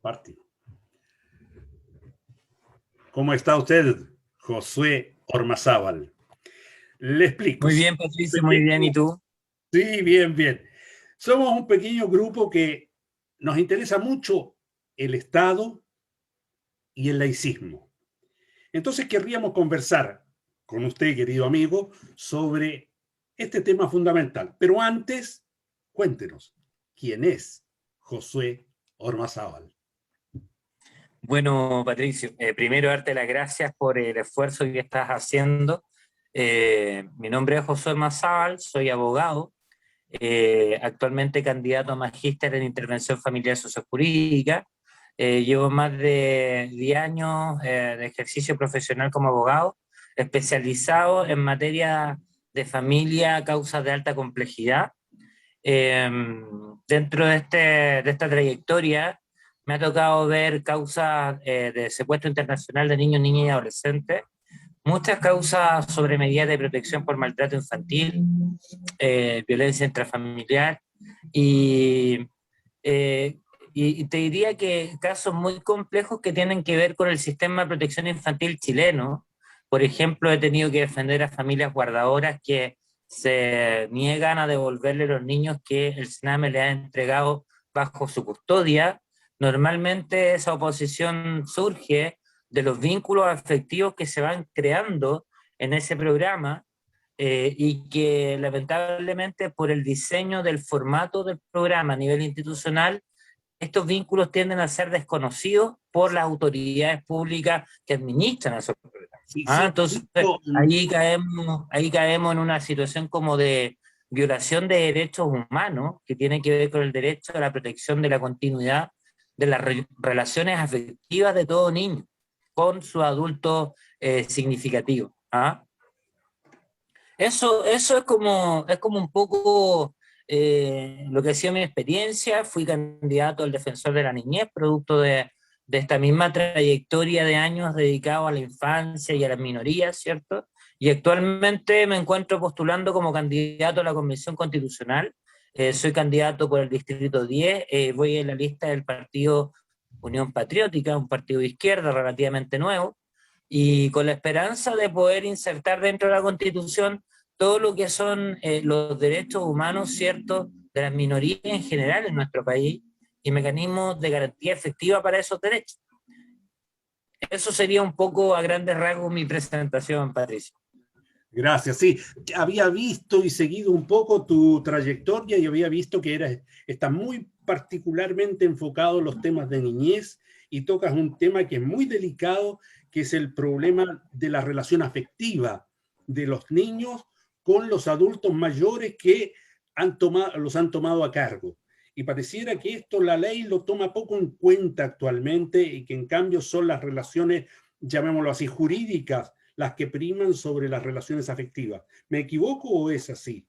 Partimos. ¿Cómo está usted, Josué Ormazábal? Le explico. Muy bien, Patricio, muy bien. ¿Y tú? Sí, bien, bien. Somos un pequeño grupo que nos interesa mucho el Estado y el laicismo. Entonces querríamos conversar con usted, querido amigo, sobre este tema fundamental. Pero antes, cuéntenos, ¿quién es Josué Ormazábal? Bueno, Patricio, primero darte las gracias por el esfuerzo que estás haciendo. Mi nombre es José Ormazábal, soy abogado, actualmente candidato a magíster en intervención familiar sociojurídica. Llevo más de 10 años de ejercicio profesional como abogado, especializado en materia de familia, causas de alta complejidad. Eh, Dentro de esta trayectoria me ha tocado ver causas de secuestro internacional de niños, niñas y adolescentes, muchas causas sobre medidas de protección por maltrato infantil, violencia intrafamiliar y, eh, y te diría que casos muy complejos que tienen que ver con el sistema de protección infantil chileno. Por ejemplo, he tenido que defender a familias guardadoras que se niegan a devolverle los niños que el SNAME le ha entregado bajo su custodia. Normalmente esa oposición surge de los vínculos afectivos que se van creando en ese programa, y que lamentablemente por el diseño del formato del programa a nivel institucional, estos vínculos tienden a ser desconocidos por las autoridades públicas que administran esos programas. Sí, sí, Entonces, ahí caemos en una situación como de violación de derechos humanos, que tiene que ver con el derecho a la protección de la continuidad de las relaciones afectivas de todo niño con su adulto significativo. Eso es como un poco lo que ha sido mi experiencia. Fui candidato al defensor de la niñez, producto de esta misma trayectoria de años dedicado a la infancia y a las minorías, ¿cierto? Y actualmente me encuentro postulando como candidato a la Convención Constitucional. Soy candidato por el Distrito 10, voy en la lista del partido Unión Patriótica, un partido de izquierda relativamente nuevo, y con la esperanza de poder insertar dentro de la Constitución todo lo que son los derechos humanos, ¿cierto?, de las minorías en general en nuestro país y mecanismos de garantía efectiva para esos derechos. Eso sería un poco a grandes rasgos mi presentación, Patricio. Gracias, sí. Había visto y seguido un poco tu trayectoria y había visto que está muy particularmente enfocado en los temas de niñez y tocas un tema que es muy delicado, que es el problema de la relación afectiva de los niños con los adultos mayores que los han tomado a cargo. Y pareciera que esto la ley lo toma poco en cuenta actualmente y que en cambio son las relaciones, llamémoslo así, jurídicas, las que priman sobre las relaciones afectivas. ¿Me equivoco o es así?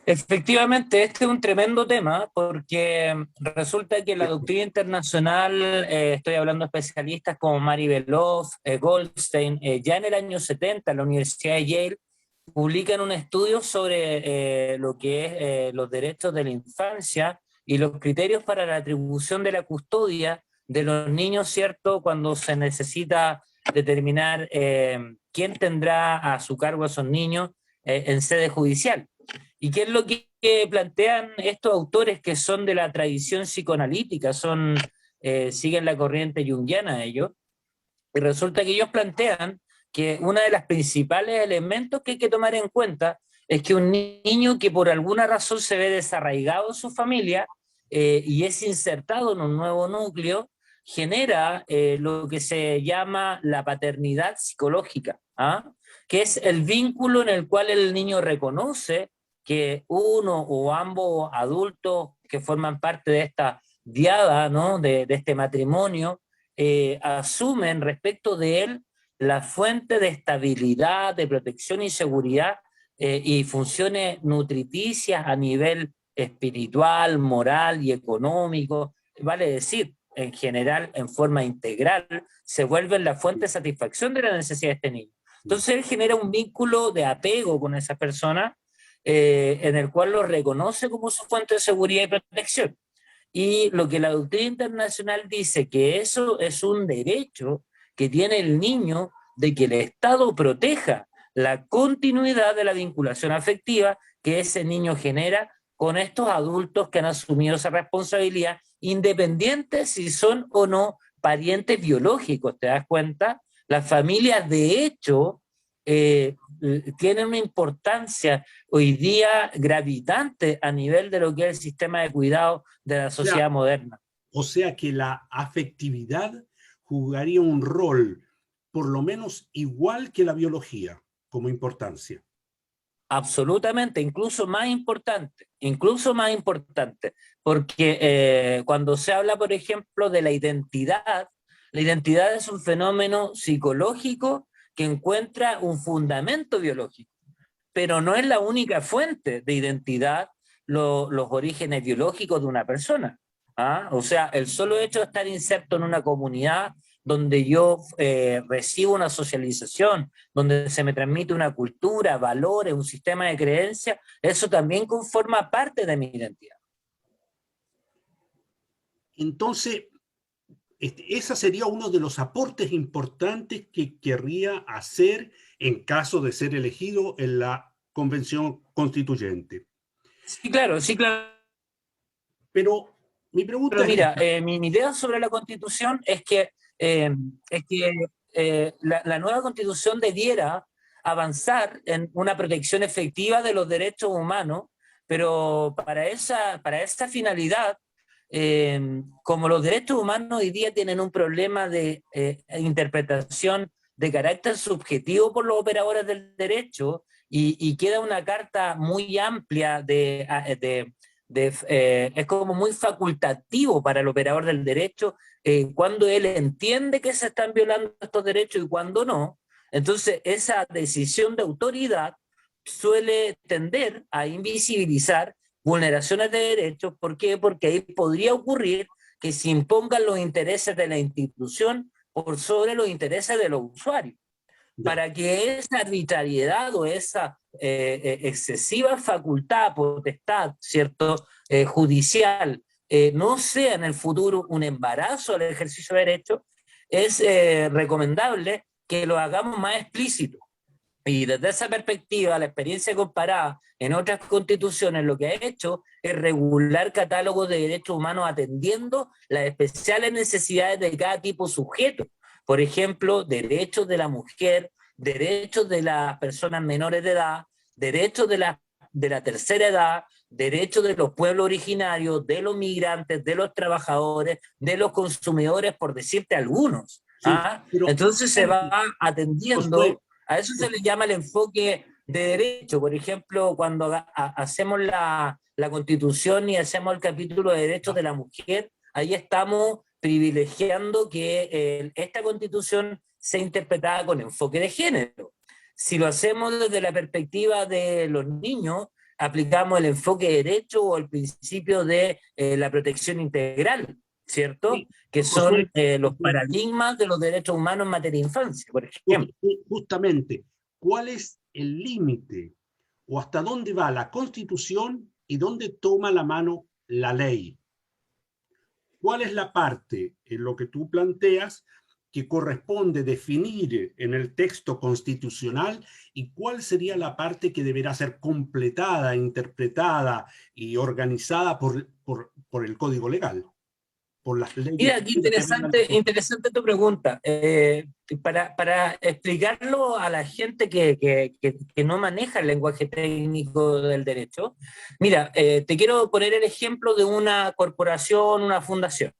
Efectivamente, este es un tremendo tema porque resulta que la doctrina internacional, estoy hablando de especialistas como Mary Beloff, Goldstein, ya en el año 70 en la Universidad de Yale publican un estudio sobre lo que es los derechos de la infancia y los criterios para la atribución de la custodia de los niños, ¿cierto? Cuando se necesita determinar quién tendrá a su cargo a esos niños en sede judicial. ¿Y qué es lo que plantean estos autores que son de la tradición psicoanalítica? Siguen la corriente junguiana ellos, y resulta que ellos plantean que uno de los principales elementos que hay que tomar en cuenta es que un niño que por alguna razón se ve desarraigado de su familia y es insertado en un nuevo núcleo, genera lo que se llama la paternidad psicológica, que es el vínculo en el cual el niño reconoce que uno o ambos adultos que forman parte de esta diada, ¿no?, de este matrimonio, asumen respecto de él la fuente de estabilidad, de protección y seguridad, y funciones nutriticias a nivel espiritual, moral y económico, vale decir, en general, en forma integral, se vuelven la fuente de satisfacción de la necesidad de este niño. Entonces él genera un vínculo de apego con esa persona, en el cual lo reconoce como su fuente de seguridad y protección. Y lo que la doctrina internacional dice, que eso es un derecho que tiene el niño de que el Estado proteja la continuidad de la vinculación afectiva que ese niño genera con estos adultos que han asumido esa responsabilidad, independientes si son o no parientes biológicos. ¿Te das cuenta? Las familias, de hecho, tienen una importancia hoy día gravitante a nivel de lo que es el sistema de cuidado de la sociedad moderna. O sea que la afectividad jugaría un rol por lo menos igual que la biología como importancia. Absolutamente, incluso más importante, porque cuando se habla, por ejemplo, de la identidad es un fenómeno psicológico que encuentra un fundamento biológico, pero no es la única fuente de identidad los orígenes biológicos de una persona. ¿Ah? O sea, el solo hecho de estar inserto en una comunidad donde yo recibo una socialización, donde se me transmite una cultura, valores, un sistema de creencias, eso también conforma parte de mi identidad. Entonces, ese sería uno de los aportes importantes que querría hacer en caso de ser elegido en la Convención Constituyente. Sí, claro, sí, claro. Pero mi pregunta Mira, mi idea sobre la Constitución es que la nueva Constitución debiera avanzar en una protección efectiva de los derechos humanos, pero para esa finalidad, como los derechos humanos hoy día tienen un problema de interpretación de carácter subjetivo por los operadores del derecho, y queda una carta muy amplia es como muy facultativo para el operador del derecho cuando él entiende que se están violando estos derechos y cuando no. Entonces, esa decisión de autoridad suele tender a invisibilizar vulneraciones de derechos. ¿Por qué? Porque ahí podría ocurrir que se impongan los intereses de la institución por sobre los intereses de los usuarios. Para que esa arbitrariedad o esa excesiva facultad, potestad, ¿cierto?, judicial, no sea en el futuro un embarazo al ejercicio de derechos, es recomendable que lo hagamos más explícito. Y desde esa perspectiva, la experiencia comparada en otras constituciones lo que ha hecho es regular catálogos de derechos humanos atendiendo las especiales necesidades de cada tipo sujeto. Por ejemplo, derechos de la mujer, derechos de las personas menores de edad, derechos de la tercera edad, derechos de los pueblos originarios, de los migrantes, de los trabajadores, de los consumidores, por decirte algunos. sí, ¿Ah? Entonces se va atendiendo... A eso se le llama el enfoque de derecho. Por ejemplo, cuando hacemos la Constitución y hacemos el capítulo de derechos de la mujer, ahí estamos privilegiando que esta Constitución sea interpretada con enfoque de género. Si lo hacemos desde la perspectiva de los niños, aplicamos el enfoque de derecho o el principio de la protección integral, ¿cierto? Sí, que son los paradigmas de los derechos humanos en materia de infancia, por ejemplo. Justamente, ¿cuál es el límite o hasta dónde va la Constitución y dónde toma la mano la ley? ¿Cuál es la parte en lo que tú planteas que corresponde definir en el texto constitucional y cuál sería la parte que deberá ser completada, interpretada y organizada por el Código Legal? Por las leyes. Mira, qué interesante tu pregunta. Para explicarlo a la gente que no maneja el lenguaje técnico del derecho, mira, te quiero poner el ejemplo de una corporación, una fundación.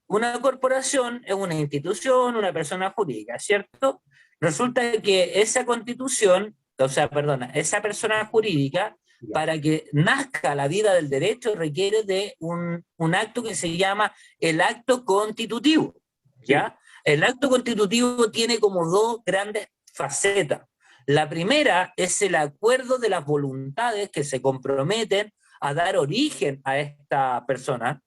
Una corporación es una institución, una persona jurídica, ¿cierto? Resulta que esa constitución, o sea, perdona, esa persona jurídica, para que nazca la vida del derecho, requiere de un acto que se llama el acto constitutivo, ¿ya? Sí. El acto constitutivo tiene como dos grandes facetas. La primera es el acuerdo de las voluntades que se comprometen a dar origen a esta persona,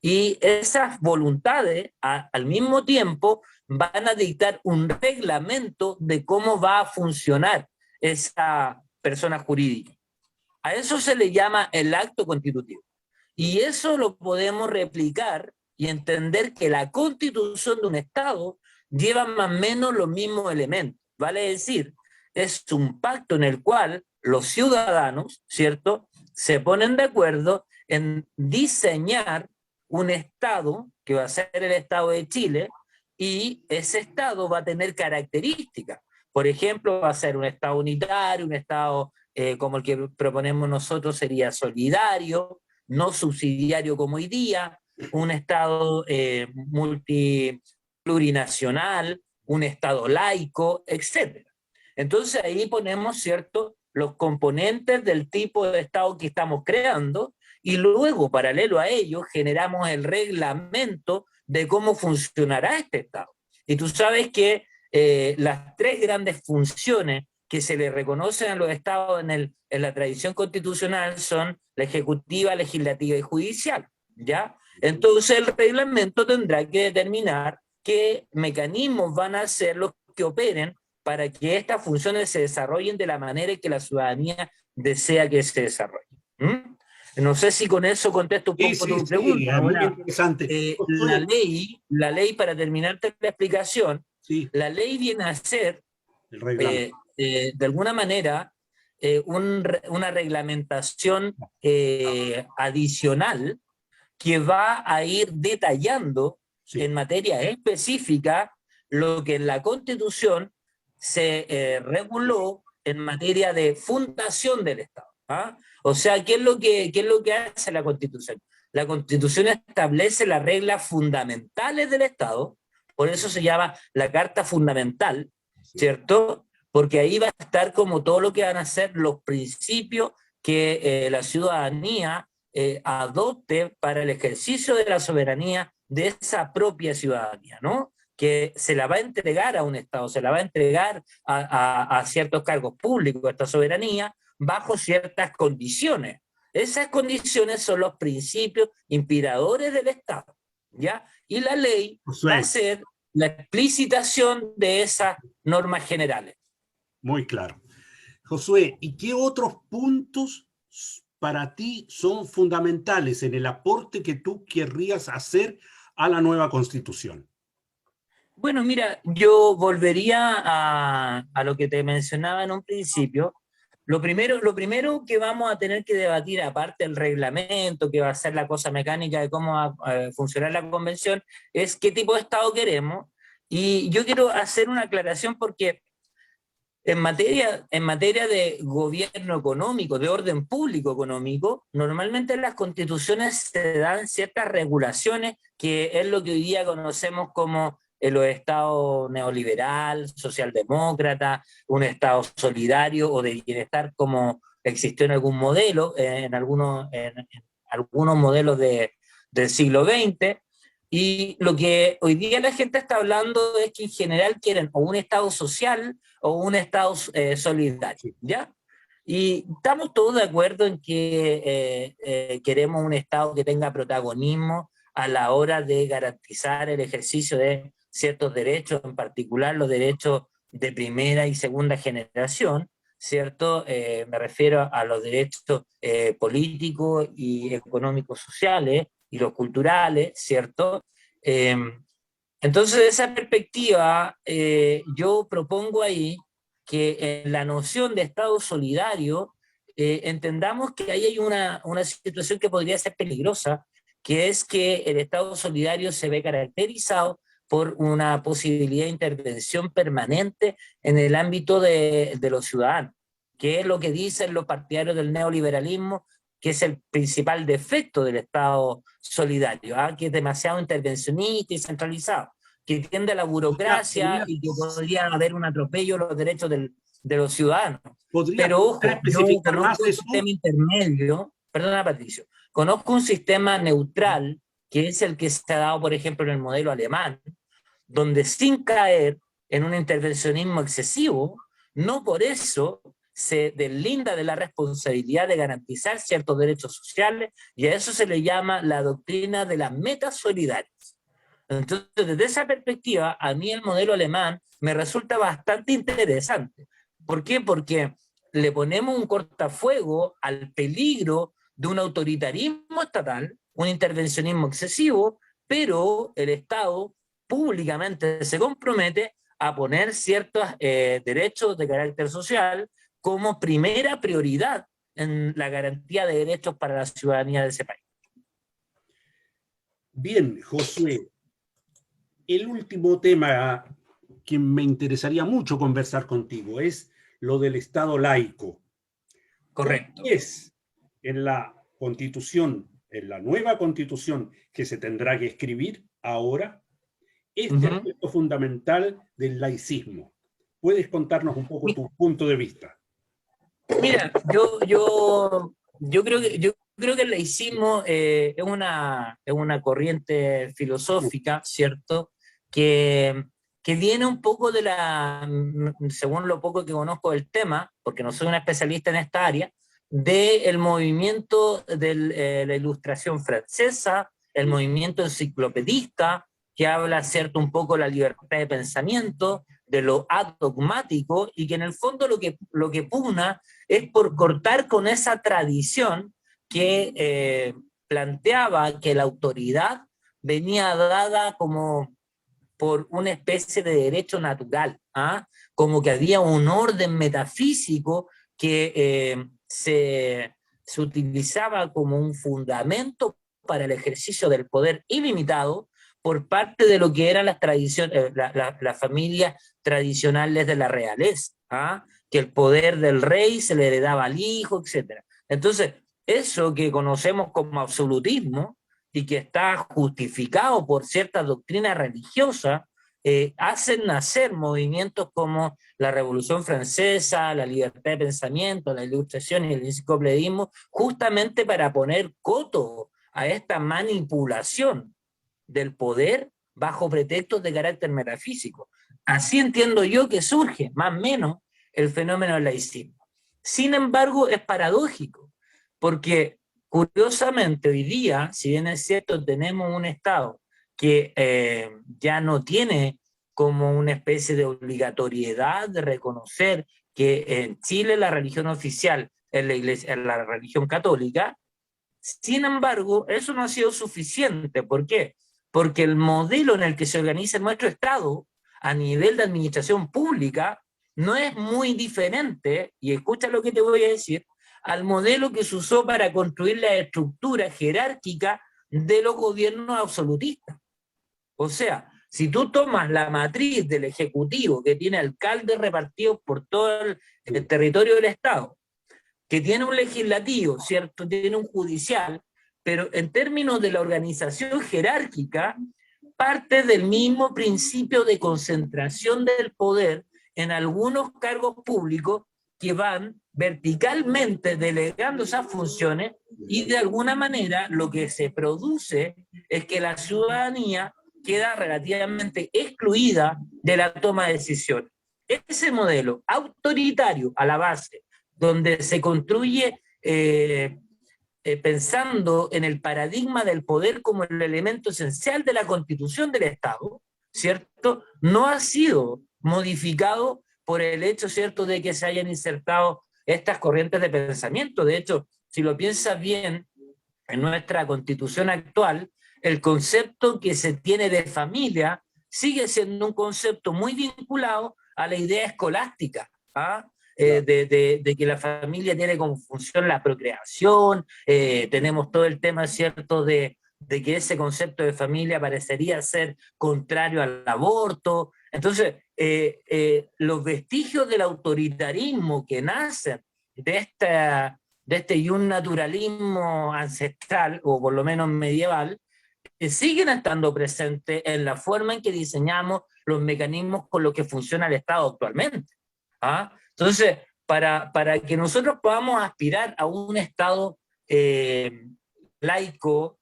y esas voluntades al mismo tiempo van a dictar un reglamento de cómo va a funcionar esa persona jurídica. A eso se le llama el acto constitutivo. Y eso lo podemos replicar y entender que la constitución de un Estado lleva más o menos los mismos elementos. Vale decir, es un pacto en el cual los ciudadanos, ¿cierto?, se ponen de acuerdo en diseñar un Estado que va a ser el Estado de Chile, y ese Estado va a tener características. Por ejemplo, va a ser un Estado unitario, un Estado como el que proponemos nosotros sería solidario, no subsidiario como hoy día, un Estado plurinacional, un Estado laico, etc. Entonces ahí ponemos, ¿cierto?, los componentes del tipo de Estado que estamos creando, y luego, paralelo a ello, generamos el reglamento de cómo funcionará este Estado. Y tú sabes que las tres grandes funciones que se le reconocen a los Estados en la tradición constitucional son la ejecutiva, legislativa y judicial, ¿ya? Entonces el reglamento tendrá que determinar qué mecanismos van a ser los que operen para que estas funciones se desarrollen de la manera en que la ciudadanía desea que se desarrollen. ¿Mm? No sé si con eso contesto un poco tu pregunta. Es muy Ahora, interesante. la ley, para terminarte la explicación, Sí, la ley viene a ser, el reglamento. de alguna manera, una reglamentación adicional que va a ir detallando Sí, en materia específica lo que en la Constitución se reguló en materia de fundación del Estado. ¿Ah? O sea, qué es lo que hace la Constitución? La Constitución establece las reglas fundamentales del Estado, por eso se llama la Carta Fundamental, sí. ¿cierto? Porque ahí va a estar como todo lo que van a ser los principios que la ciudadanía adopte para el ejercicio de la soberanía de esa propia ciudadanía, ¿no? Que se la va a entregar a un Estado, se la va a entregar a ciertos cargos públicos, esta soberanía, bajo ciertas condiciones. Esas condiciones son los principios inspiradores del Estado, ¿ya? Y la ley va a Josué, ser la explicitación de esas normas generales. muy claro. Josué, ¿y qué otros puntos para ti son fundamentales en el aporte que tú querrías hacer a la nueva Constitución? Bueno, mira, yo volvería a lo que te mencionaba en un principio. Lo primero que vamos a tener que debatir, aparte del reglamento, que va a ser la cosa mecánica de cómo va a funcionar la convención, es qué tipo de Estado queremos. Y yo quiero hacer una aclaración porque en materia de gobierno económico, de orden público económico, normalmente en las constituciones se dan ciertas regulaciones, que es lo que hoy día conocemos como los estados neoliberal, socialdemócrata, un estado solidario o de bienestar, como existió en algún modelo, en algunos modelos del siglo XX. Y lo que hoy día la gente está hablando es que en general quieren o un estado social o un Estado solidario, Sí. ¿ya? Y estamos todos de acuerdo en que queremos un Estado que tenga protagonismo a la hora de garantizar el ejercicio de ciertos derechos, en particular los derechos de primera y segunda generación, ¿cierto? Me refiero a los derechos políticos y económicos sociales y los culturales, ¿cierto? Eh, entonces, de esa perspectiva, yo propongo ahí que en la noción de Estado solidario entendamos que ahí hay una situación que podría ser peligrosa, que es que el Estado solidario se ve caracterizado por una posibilidad de intervención permanente en el ámbito de los ciudadanos, que es lo que dicen los partidarios del neoliberalismo, que es el principal defecto del Estado solidario, ¿ah? Que es demasiado intervencionista y centralizado, que tiende a la burocracia ¿Podría, y que podría haber un atropello a los derechos de los ciudadanos. podrías Pero ojo, yo especificar más conozco un eso? sistema intermedio, perdona Patricio, conozco un sistema neutral que es el que se ha dado, por ejemplo, en el modelo alemán, donde sin caer en un intervencionismo excesivo, no por eso se deslinda de la responsabilidad de garantizar ciertos derechos sociales, y a eso se le llama la doctrina de las metas solidarias. Entonces, desde esa perspectiva, a mí el modelo alemán me resulta bastante interesante. ¿Por qué? Porque le ponemos un cortafuego al peligro de un autoritarismo estatal, un intervencionismo excesivo, pero el Estado públicamente se compromete a poner ciertos derechos de carácter social como primera prioridad en la garantía de derechos para la ciudadanía de ese país. Bien, Josué, el último tema que me interesaría mucho conversar contigo es lo del Estado laico. Correcto. ¿Cómo es en la Constitución, en la nueva Constitución que se tendrá que escribir ahora, este aspecto fundamental del laicismo? ¿Puedes contarnos un poco tu punto de vista? Mira, yo creo que el laicismo es una corriente filosófica, ¿cierto? Que viene un poco de según lo poco que conozco del tema, porque no soy un especialista en esta área, del movimiento de la Ilustración francesa, el movimiento enciclopedista, que habla, ¿cierto?, un poco de la libertad de pensamiento, de lo adogmático, y que en el fondo lo que pugna es por cortar con esa tradición que planteaba que la autoridad venía dada como por una especie de derecho natural, ¿ah? Como que había un orden metafísico que se utilizaba como un fundamento para el ejercicio del poder ilimitado por parte de lo que eran las tradiciones, las familias tradicionales de la realeza, ¿ah? Que el poder del rey se le heredaba al hijo, etc. Entonces, eso que conocemos como absolutismo y que está justificado por ciertas doctrinas religiosas, hacen nacer movimientos como la Revolución Francesa, la libertad de pensamiento, la Ilustración y el enciclopedismo, justamente para poner coto a esta manipulación del poder bajo pretextos de carácter metafísico. Así entiendo yo que surge, más o menos, el fenómeno del laicismo. Sin embargo, es paradójico, porque curiosamente hoy día, si bien es cierto, tenemos un Estado que ya no tiene como una especie de obligatoriedad de reconocer que en Chile la religión oficial es la, iglesia, es la religión católica. Sin embargo, eso no ha sido suficiente. ¿Por qué? Porque el modelo en el que se organiza nuestro Estado a nivel de administración pública no es muy diferente, y escucha lo que te voy a decir, al modelo que se usó para construir la estructura jerárquica de los gobiernos absolutistas. O sea, si tú tomas la matriz del Ejecutivo, que tiene alcaldes repartidos por todo el territorio del Estado, que tiene un legislativo, ¿cierto? Tiene un judicial, pero en términos de la organización jerárquica, parte del mismo principio de concentración del poder en algunos cargos públicos que van verticalmente delegando esas funciones, y de alguna manera lo que se produce es que la ciudadanía queda relativamente excluida de la toma de decisiones. Ese modelo autoritario a la base, donde se construye pensando en el paradigma del poder como el elemento esencial de la constitución del Estado, ¿cierto? No ha sido modificado por el hecho, ¿cierto?, de que se hayan insertado estas corrientes de pensamiento. De hecho, si lo piensas bien, en nuestra constitución actual, el concepto que se tiene de familia sigue siendo un concepto muy vinculado a la idea escolástica, ¿ah? De que la familia tiene como función la procreación, tenemos todo el tema, ¿cierto?, de que ese concepto de familia parecería ser contrario al aborto. Entonces, los vestigios del autoritarismo que nacen de este y un naturalismo ancestral, o por lo menos medieval, siguen estando presentes en la forma en que diseñamos los mecanismos con los que funciona el Estado actualmente, ¿ah? Entonces, para que nosotros podamos aspirar a un Estado laico,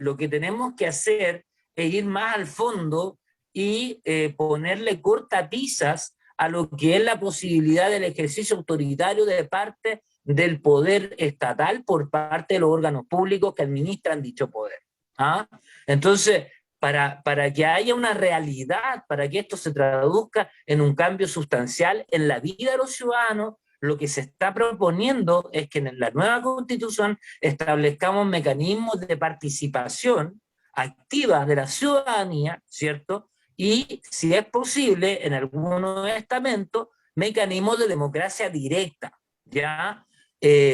lo que tenemos que hacer es ir más al fondo y ponerle cortapisas a lo que es la posibilidad del ejercicio autoritario de parte del poder estatal por parte de los órganos públicos que administran dicho poder, ¿ah? Entonces, para que haya una realidad, para que esto se traduzca en un cambio sustancial en la vida de los ciudadanos, lo que se está proponiendo es que en la nueva Constitución establezcamos mecanismos de participación activa de la ciudadanía, ¿cierto? Y, si es posible, en algunos estamentos, mecanismos de democracia directa, ¿ya?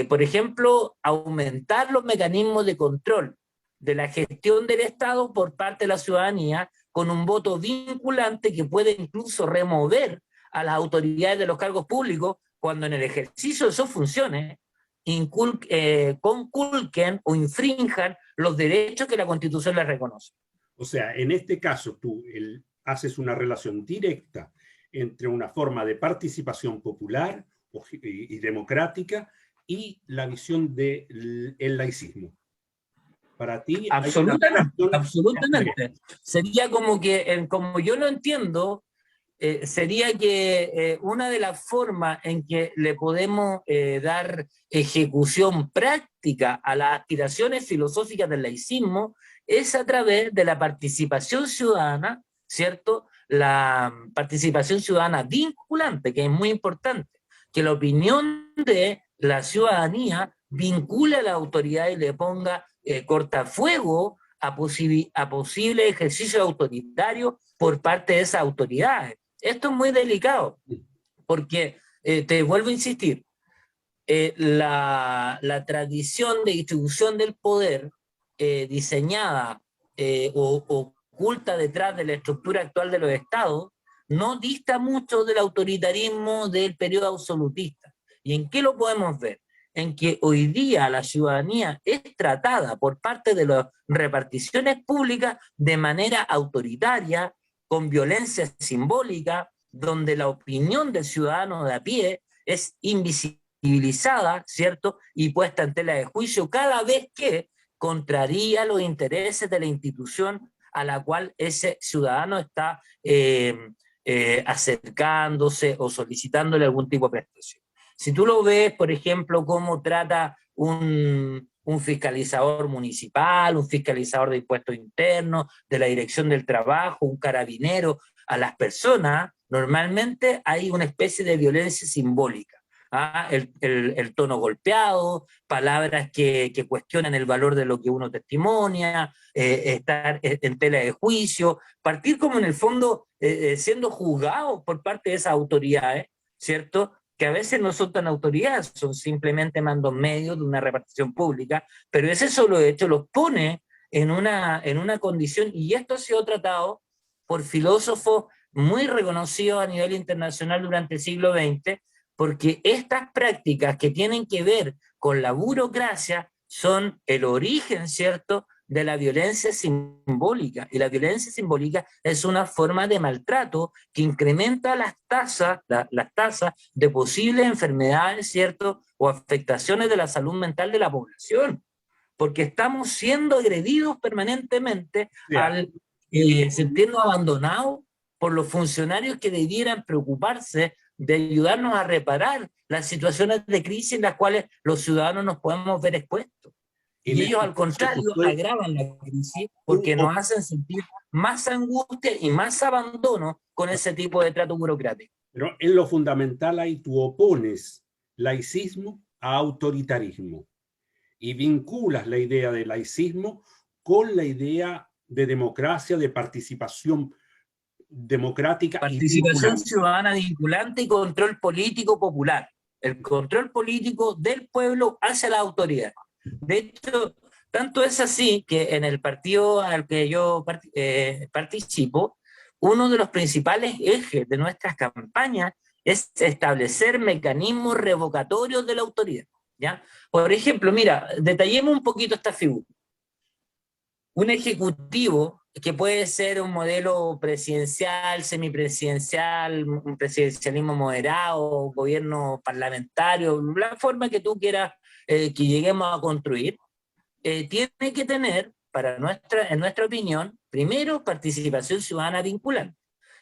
Por ejemplo, aumentar los mecanismos de control de la gestión del Estado por parte de la ciudadanía con un voto vinculante que puede incluso remover a las autoridades de los cargos públicos cuando en el ejercicio de sus funciones conculquen o infrinjan los derechos que la Constitución les reconoce. O sea, en este caso tú haces una relación directa entre una forma de participación popular y democrática y la visión del laicismo. Para ti absolutamente, absolutamente. Sería como que, como yo lo entiendo, sería que una de las formas en que le podemos dar ejecución práctica a las aspiraciones filosóficas del laicismo es a través de la participación ciudadana, ¿cierto? La participación ciudadana vinculante, que es muy importante, que la opinión de la ciudadanía vincule a la autoridad y le ponga cortafuego a posible ejercicio autoritario por parte de esas autoridades. Esto es muy delicado, porque, te vuelvo a insistir, la tradición de distribución del poder diseñada o oculta detrás de la estructura actual de los estados no dista mucho del autoritarismo del periodo absolutista. ¿Y en qué lo podemos ver? En que hoy día la ciudadanía es tratada por parte de las reparticiones públicas de manera autoritaria, con violencia simbólica, donde la opinión del ciudadano de a pie es invisibilizada, ¿cierto? Y puesta en tela de juicio cada vez que contraría los intereses de la institución a la cual ese ciudadano está acercándose o solicitándole algún tipo de prestación. Si tú lo ves, por ejemplo, cómo trata un fiscalizador municipal, un fiscalizador de impuestos internos, de la dirección del trabajo, un carabinero, a las personas, normalmente hay una especie de violencia simbólica. El tono golpeado, palabras que cuestionan el valor de lo que uno testimonia, estar en tela de juicio, partir como en el fondo siendo juzgados por parte de esas autoridades, ¿cierto? Que a veces no son tan autoridades, son simplemente mandos medios de una repartición pública, pero ese solo hecho los pone en una condición, y esto ha sido tratado por filósofos muy reconocidos a nivel internacional durante el siglo XX, porque estas prácticas que tienen que ver con la burocracia son el origen, ¿cierto?, de la violencia simbólica, y la violencia simbólica es una forma de maltrato que incrementa las tasas de posibles enfermedades, ¿cierto?, o afectaciones de la salud mental de la población, porque estamos siendo agredidos permanentemente al sentirnos abandonados por los funcionarios que debieran preocuparse de ayudarnos a reparar las situaciones de crisis en las cuales los ciudadanos nos podemos ver expuestos. Y ellos, al contrario, agravan la crisis porque nos hacen sentir más angustia y más abandono con ese tipo de trato burocrático. Pero en lo fundamental ahí tú opones laicismo a autoritarismo y vinculas la idea de laicismo con la idea de democracia, de participación democrática. Participación ciudadana vinculante y control político popular. El control político del pueblo hacia la autoridad. De hecho, tanto es así que en el partido al que yo participo, uno de los principales ejes de nuestras campañas es establecer mecanismos revocatorios de la autoridad, ¿ya? Por ejemplo, mira, detallemos un poquito esta figura. Un ejecutivo que puede ser un modelo presidencial, semipresidencial, un presidencialismo moderado, gobierno parlamentario, la forma que tú quieras que lleguemos a construir, tiene que tener, en nuestra opinión, primero, participación ciudadana vinculante.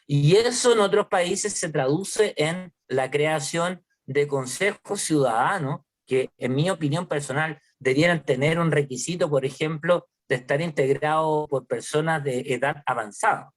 Y eso en otros países se traduce en la creación de consejos ciudadanos que, en mi opinión personal, debieran tener un requisito, por ejemplo, de estar integrados por personas de edad avanzada,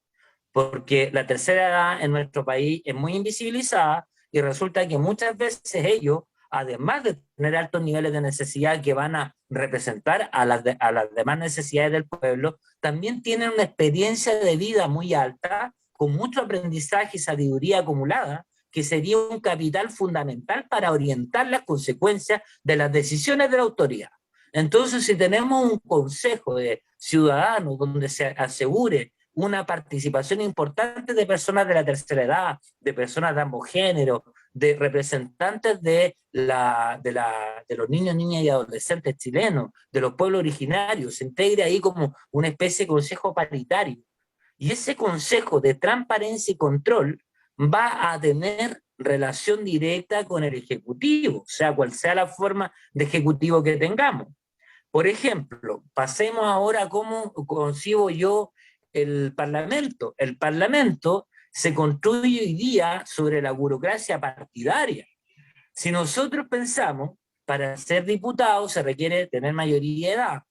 porque la tercera edad en nuestro país es muy invisibilizada y resulta que muchas veces ellos, además de tener altos niveles de necesidad que van a representar a a las demás necesidades del pueblo, también tienen una experiencia de vida muy alta, con mucho aprendizaje y sabiduría acumulada, que sería un capital fundamental para orientar las consecuencias de las decisiones de la autoridad. Entonces, si tenemos un consejo de ciudadanos donde se asegure una participación importante de personas de la tercera edad, de personas de ambos géneros, de representantes de los niños, niñas y adolescentes chilenos, de los pueblos originarios, se integre ahí como una especie de consejo paritario. Y ese consejo de transparencia y control va a tener relación directa con el ejecutivo, sea cual sea la forma de ejecutivo que tengamos. Por ejemplo, pasemos ahora a cómo concibo yo el Parlamento. El Parlamento se construye hoy día sobre la burocracia partidaria. Si nosotros pensamos, para ser diputado se requiere tener mayoría de edad,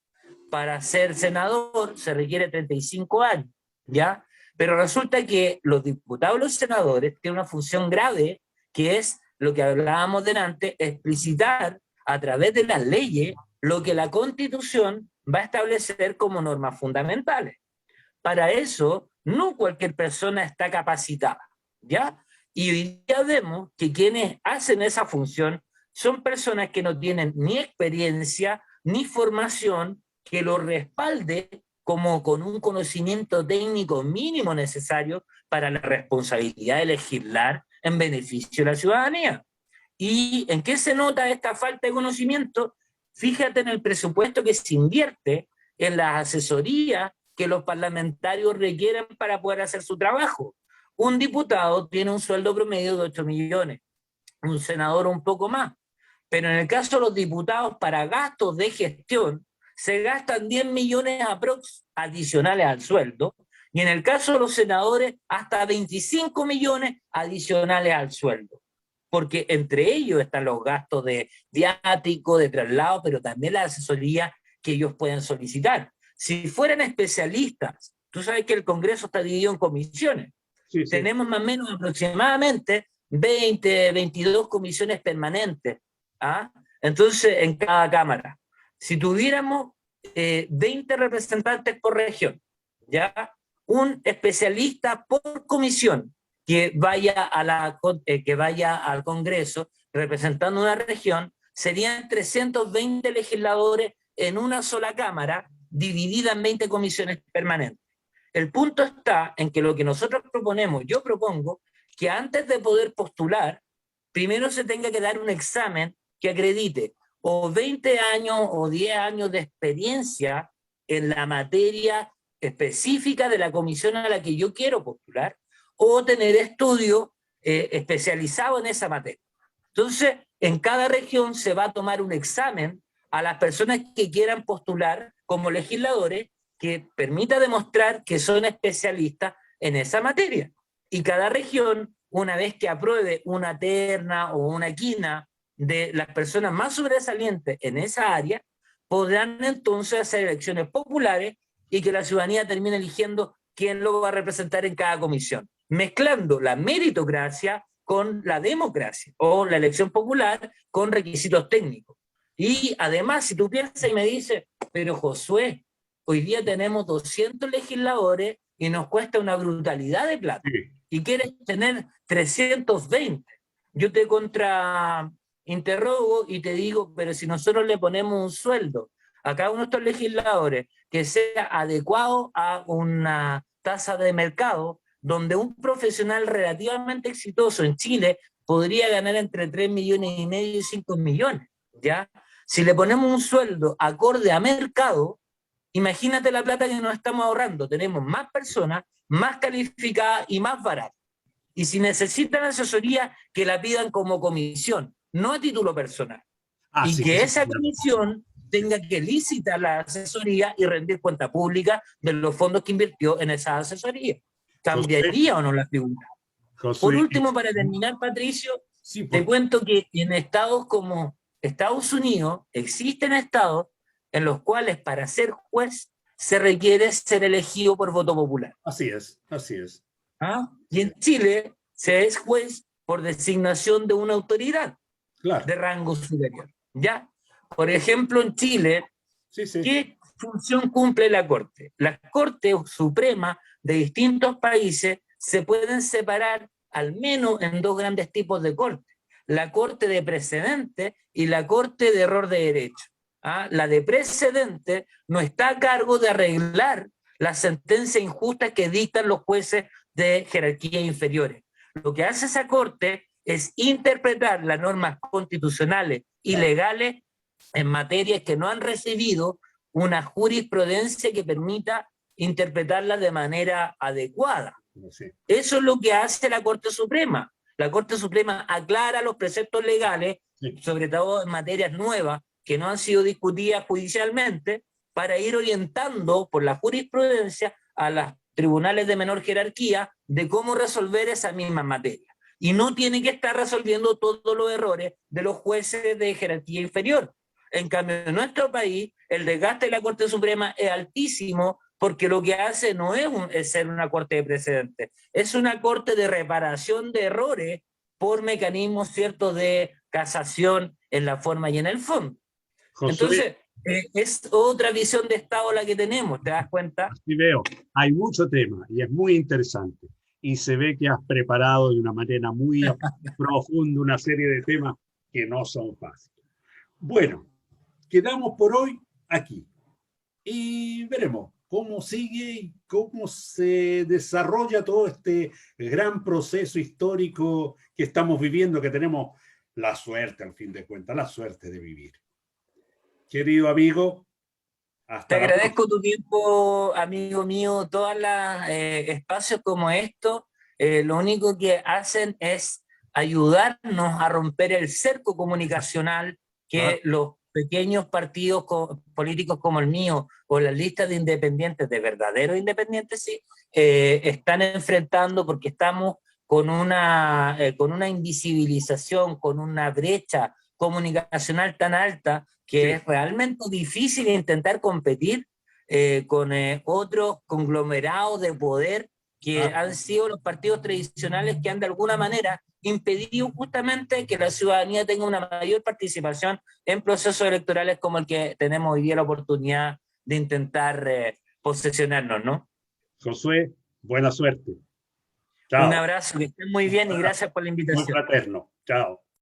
para ser senador se requiere 35 años, ¿ya? Pero resulta que los diputados y los senadores tienen una función grave, que es lo que hablábamos delante, explicitar a través de las leyes lo que la Constitución va a establecer como normas fundamentales. Para eso, no cualquier persona está capacitada, ¿ya? Y hoy día vemos que quienes hacen esa función son personas que no tienen ni experiencia ni formación que lo respalde como con un conocimiento técnico mínimo necesario para la responsabilidad de legislar en beneficio de la ciudadanía. ¿Y en qué se nota esta falta de conocimiento? Fíjate en el presupuesto que se invierte en las asesorías que los parlamentarios requieren para poder hacer su trabajo. Un diputado tiene un sueldo promedio de 8 millones, un senador un poco más, pero en el caso de los diputados para gastos de gestión se gastan 10 millones aprox adicionales al sueldo, y en el caso de los senadores hasta 25 millones adicionales al sueldo, porque entre ellos están los gastos de viático, de traslado, pero también la asesoría que ellos pueden solicitar. Si fueran especialistas, tú sabes que el Congreso está dividido en comisiones. Sí, sí. Tenemos más o menos aproximadamente 20, 22 comisiones permanentes, ¿ah? Entonces, en cada Cámara. Si tuviéramos 20 representantes por región, ¿ya? Un especialista por comisión que vaya al Congreso representando una región, serían 320 legisladores en una sola Cámara, dividida en 20 comisiones permanentes. El punto está en que lo que nosotros proponemos, yo propongo que antes de poder postular, primero se tenga que dar un examen que acredite o 20 años o 10 años de experiencia en la materia específica de la comisión a la que yo quiero postular, o tener estudio especializado en esa materia. Entonces, en cada región se va a tomar un examen a las personas que quieran postular como legisladores que permita demostrar que son especialistas en esa materia. Y cada región, una vez que apruebe una terna o una quina de las personas más sobresalientes en esa área, podrán entonces hacer elecciones populares y que la ciudadanía termine eligiendo quién lo va a representar en cada comisión, mezclando la meritocracia con la democracia o la elección popular con requisitos técnicos. Y además, si tú piensas y me dices, pero Josué, hoy día tenemos 200 legisladores y nos cuesta una brutalidad de plata, y quieres tener 320. Yo te contrainterrogo y te digo, pero si nosotros le ponemos un sueldo a cada uno de estos legisladores que sea adecuado a una tasa de mercado, donde un profesional relativamente exitoso en Chile podría ganar entre 3,5 millones y 5 millones, ¿ya? Si le ponemos un sueldo acorde a mercado, imagínate la plata que nos estamos ahorrando. Tenemos más personas, más calificadas y más baratas. Y si necesitan asesoría, que la pidan como comisión, no a título personal. Y que esa comisión tenga que licitar la asesoría y rendir cuenta pública de los fondos que invirtió en esa asesoría. ¿Cambiaría o no la figura? Por último, para terminar, Patricio, te cuento que en estados como Estados Unidos existen estados en los cuales para ser juez se requiere ser elegido por voto popular. Así es, así es. ¿Ah? Y en Chile se es juez por designación de una autoridad Claro. de rango superior. ¿Ya? Por ejemplo, en Chile, Sí, sí. ¿qué función cumple la Corte? Las Cortes Supremas de distintos países se pueden separar al menos en dos grandes tipos de corte: la Corte de precedente y la Corte de error de derecho. ¿Ah? La de precedente no está a cargo de arreglar las sentencias injustas que dictan los jueces de jerarquía inferiores. Lo que hace esa Corte es interpretar las normas constitucionales y legales en materias que no han recibido una jurisprudencia que permita interpretarlas de manera adecuada. Sí. Eso es lo que hace la Corte Suprema. La Corte Suprema aclara los preceptos legales, Sí. sobre todo en materias nuevas que no han sido discutidas judicialmente, para ir orientando por la jurisprudencia a los tribunales de menor jerarquía de cómo resolver esa misma materia. Y no tiene que estar resolviendo todos los errores de los jueces de jerarquía inferior. En cambio, en nuestro país, el desgaste de la Corte Suprema es altísimo, porque lo que hace no es ser una corte de precedentes, es una corte de reparación de errores por mecanismos ciertos de casación en la forma y en el fondo. Josué, entonces, es otra visión de Estado la que tenemos, ¿te das cuenta? así veo, hay mucho tema y es muy interesante. Y se ve que has preparado de una manera muy profunda una serie de temas que no son fáciles. Bueno, quedamos por hoy aquí y veremos cómo sigue y cómo se desarrolla todo este gran proceso histórico que estamos viviendo, que tenemos la suerte, al fin de cuentas, la suerte de vivir. Querido amigo, Te hasta la próxima. agradezco tu tiempo, amigo mío. Todos los espacios como estos, lo único que hacen es ayudarnos a romper el cerco comunicacional Claro. que los pequeños partidos políticos como el mío o las listas de independientes, de verdaderos independientes, sí, están enfrentando, porque estamos con una invisibilización, con una brecha comunicacional tan alta que Sí. es realmente difícil intentar competir con otros conglomerados de poder que han sido los partidos tradicionales, que han de alguna manera impedido justamente que la ciudadanía tenga una mayor participación en procesos electorales como el que tenemos hoy día la oportunidad de intentar posesionarnos, ¿no? Josué, buena suerte. Un Chao. abrazo, que estén muy bien y gracias por la Muy invitación. fraterno. Chao.